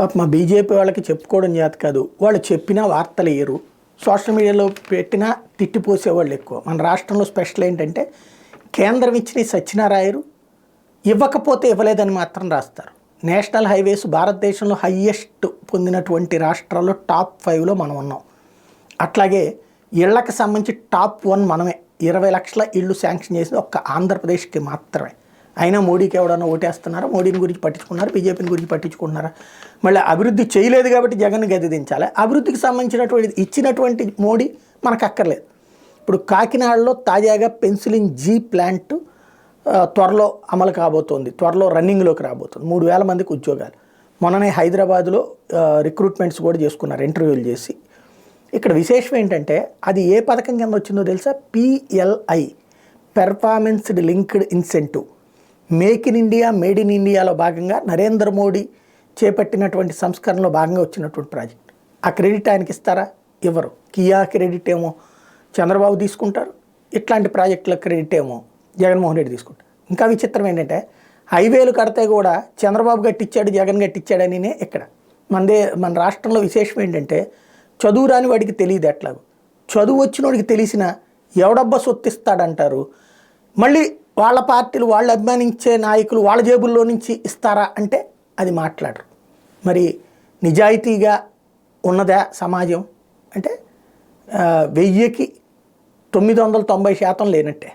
పాప మా బీజేపీ వాళ్ళకి చెప్పుకోవడం చేత కాదు, వాళ్ళు చెప్పినా వార్తలు వేయరు, సోషల్ మీడియాలో పెట్టినా తిట్టిపోసేవాళ్ళు ఎక్కువ. మన రాష్ట్రంలో స్పెషల్ ఏంటంటే కేంద్రం ఇచ్చిన సత్యనారాయరు, ఇవ్వకపోతే ఇవ్వలేదని మాత్రం రాస్తారు. నేషనల్ హైవేస్ భారతదేశంలో హయ్యెస్ట్ పొందినటువంటి రాష్ట్రాల్లో టాప్ 5లో మనం ఉన్నాం. అట్లాగే ఇళ్లకు సంబంధించి టాప్ 1 మనమే. 20 లక్షల ఇళ్ళు శాంక్షన్ చేసింది ఒక్క ఆంధ్రప్రదేశ్కి మాత్రమే. అయినా మోడీకి ఎవడన్నా ఓటేస్తున్నారా? మోడీని గురించి పట్టించుకున్నారా? బీజేపీని గురించి పట్టించుకుంటున్నారా? మళ్ళీ అభివృద్ధి చేయలేదు కాబట్టి జగన్ గది దించాలి. అభివృద్ధికి సంబంధించినటువంటి ఇచ్చినటువంటి మోడీ మనకు అక్కర్లేదు. ఇప్పుడు కాకినాడలో తాజాగా పెన్సిలిన్ జీ ప్లాంట్ త్వరలో అమలు కాబోతోంది, త్వరలో రన్నింగ్లోకి రాబోతుంది. 3,000 మందికి ఉద్యోగాలు. మొన్ననే హైదరాబాద్లో రిక్రూట్మెంట్స్ కూడా చేసుకున్నారు, ఇంటర్వ్యూలు చేసి. ఇక్కడ విశేషం ఏంటంటే అది ఏ పథకం కింద వచ్చిందో తెలుసా? PLI, పెర్ఫార్మెన్స్డ్ linked incentive. Make in India, made in ఇండియాలో భాగంగా నరేంద్ర మోడీ చేపట్టినటువంటి సంస్కరణలో భాగంగా వచ్చినటువంటి ప్రాజెక్ట్. ఆ క్రెడిట్ ఆయనకి ఇస్తారా? ఇవ్వరు. కియా క్రెడిట్ ఏమో చంద్రబాబు తీసుకుంటారు, ఇట్లాంటి ప్రాజెక్టుల క్రెడిట్ ఏమో జగన్మోహన్ రెడ్డి తీసుకుంటారు. ఇంకా విచిత్రం ఏంటంటే హైవేలు కడితే కూడా చంద్రబాబు గట్టిచ్చాడు, జగన్ గట్టిచ్చాడనినే ఇక్కడ. మన రాష్ట్రంలో విశేషం ఏంటంటే చదువు రాని వాడికి తెలియదు ఎట్లాగో, చదువు వచ్చిన వాడికి తెలిసిన ఎవడబ్బా సొత్తిస్తాడంటారు. మళ్ళీ వాళ్ళ పార్టీలు, వాళ్ళు అభిమానించే నాయకులు వాళ్ళ జేబుల్లో నుంచి ఇస్తారా అంటే అది మాట్లాడరు. మరి నిజాయితీగా ఉన్నదా సమాజం అంటే 1000కి 990% లేనట్టే.